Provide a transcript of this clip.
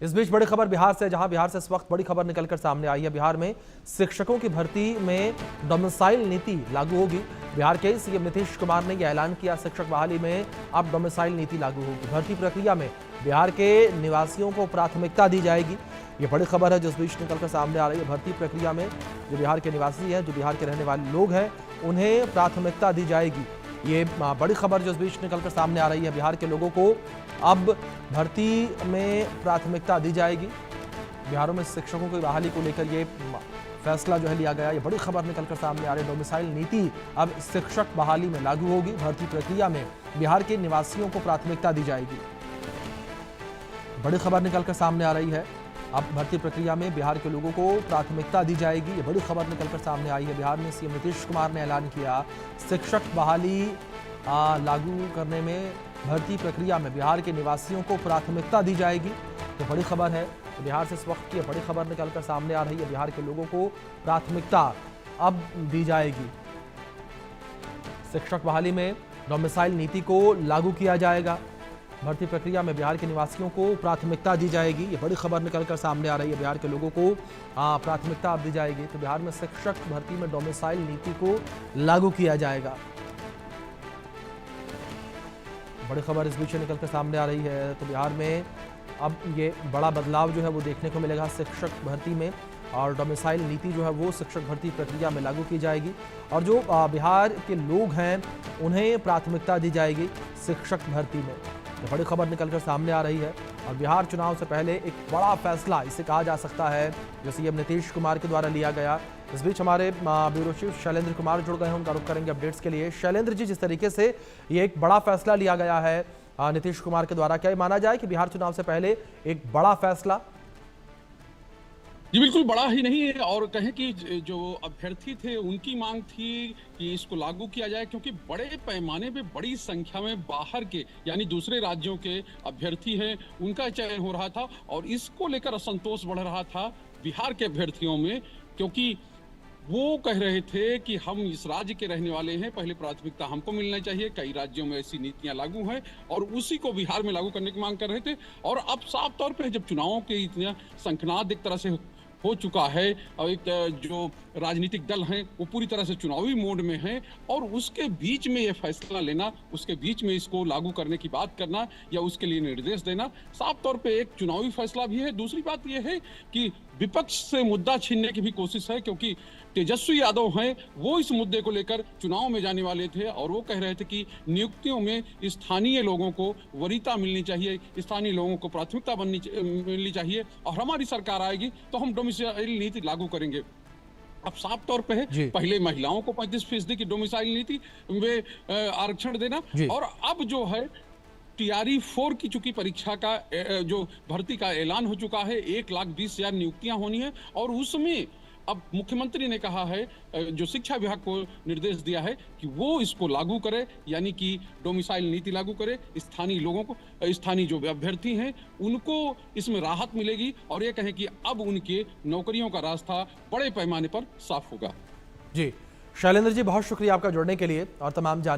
इस बीच बड़ी खबर बिहार से, जहां बिहार से इस वक्त बड़ी खबर निकलकर सामने आई है। बिहार में शिक्षकों की भर्ती में डोमिसाइल नीति लागू होगी। बिहार के सीएम नीतीश कुमार ने यह ऐलान किया, शिक्षक बहाली में अब डोमिसाइल नीति लागू होगी। भर्ती प्रक्रिया में बिहार के निवासियों को प्राथमिकता दी जाएगी। ये बड़ी खबर है जो इस बीच निकलकर सामने आ रही है। भर्ती प्रक्रिया में जो बिहार के निवासी हैं, जो बिहार के रहने वाले लोग हैं, उन्हें प्राथमिकता दी जाएगी। ये बड़ी खबर जो इस बीच निकलकर सामने आ रही है। बिहार के लोगों को अब भर्ती में प्राथमिकता दी जाएगी। बिहार में शिक्षकों की बहाली को लेकर ये फैसला जो है लिया गया। ये बड़ी खबर निकलकर सामने आ रही है। डोमिसाइल नीति अब शिक्षक बहाली में लागू होगी। भर्ती प्रक्रिया में बिहार के निवासियों को प्राथमिकता दी जाएगी। बड़ी खबर निकलकर सामने आ रही है। अब भर्ती प्रक्रिया में बिहार के लोगों को प्राथमिकता दी जाएगी। ये बड़ी खबर निकलकर सामने आई है। बिहार में सीएम नीतीश कुमार ने ऐलान किया, शिक्षक बहाली लागू करने में भर्ती प्रक्रिया में बिहार के निवासियों को प्राथमिकता दी जाएगी। तो बड़ी खबर है। तो बिहार से इस वक्त की बड़ी खबर निकलकर सामने आ रही है। बिहार के लोगों को प्राथमिकता अब दी जाएगी। शिक्षक बहाली में डोमिसाइल नीति को लागू किया जाएगा। भर्ती प्रक्रिया में बिहार के निवासियों को प्राथमिकता दी जाएगी। ये बड़ी खबर निकलकर सामने आ रही है। बिहार के लोगों को प्राथमिकता अब दी जाएगी। तो बिहार में शिक्षक भर्ती में डोमिसाइल नीति को लागू किया जाएगा। बड़ी खबर इस बीच निकलकर सामने आ रही है। तो बिहार में अब ये बड़ा बदलाव जो है वो देखने को मिलेगा शिक्षक भर्ती में, और डोमिसाइल नीति जो है वो शिक्षक भर्ती प्रक्रिया में लागू की जाएगी। और जो बिहार के लोग हैं उन्हें प्राथमिकता दी जाएगी शिक्षक भर्ती में। तो बड़ी खबर निकलकर सामने आ रही है। और बिहार चुनाव से पहले एक बड़ा फैसला इसे कहा जा सकता है जो सीएम नीतीश कुमार के द्वारा लिया गया। इस बीच हमारे ब्यूरो चीफ शैलेंद्र कुमार जुड़ गए हैं, उनका रुख करेंगे अपडेट्स के लिए। शैलेंद्र जी, जिस तरीके से ये एक बड़ा फैसला लिया गया है नीतीश कुमार के द्वारा, क्या ये माना जाए कि बिहार चुनाव से पहले एक बड़ा फैसला? जी बिल्कुल, बड़ा ही नहीं है, और कहें कि जो अभ्यर्थी थे उनकी मांग थी कि इसको लागू किया जाए, क्योंकि बड़े पैमाने पे बड़ी संख्या में बाहर के यानी दूसरे राज्यों के अभ्यर्थी हैं, उनका चयन हो रहा था और इसको लेकर असंतोष बढ़ रहा था बिहार के अभ्यर्थियों में, क्योंकि वो कह रहे थे कि हम इस राज्य के रहने वाले हैं, पहले प्राथमिकता हमको मिलना चाहिए। कई राज्यों में ऐसी नीतियां लागू हैं और उसी को बिहार में लागू करने की मांग कर रहे थे। और अब साफ तौर पे जब चुनावों के इतना शंखनाद एक तरह से हो चुका है और एक जो राजनीतिक दल हैं वो पूरी तरह से चुनावी मोड में हैं, और उसके बीच में ये फैसला लेना, उसके बीच में इसको लागू करने की बात करना या उसके लिए निर्देश देना साफ तौर पे एक चुनावी फैसला भी है। दूसरी बात ये है कि विपक्ष से मुद्दा छीनने की भी कोशिश है, क्योंकि तेजस्वी यादव हैं, वो इस मुद्दे को लेकर चुनाव में जाने वाले थे और वो कह रहे थे कि नियुक्तियों में स्थानीय लोगों को वरीयता मिलनी चाहिए, स्थानीय लोगों को प्राथमिकता मिलनी चाहिए, और हमारी सरकार आएगी तो हम डोमिसाइल नीति लागू करेंगे। अब साफ तौर पे है, पहले महिलाओं को 35% की डोमिसाइल नीति में आरक्षण देना, और अब जो है टीआरई 4 की चूंकि परीक्षा का जो भर्ती का ऐलान हो चुका है, 1,20,000 नियुक्तियां होनी है, और उसमें अब मुख्यमंत्री ने कहा है, जो शिक्षा विभाग को निर्देश दिया है कि वो इसको लागू करे, यानी कि डोमिसाइल नीति लागू करे। स्थानीय लोगों को, स्थानीय जो अभ्यर्थी हैं उनको इसमें राहत मिलेगी, और ये कहें कि अब उनके नौकरियों का रास्ता बड़े पैमाने पर साफ होगा। जी शैलेंद्र जी, बहुत शुक्रिया आपका जुड़ने के लिए और तमाम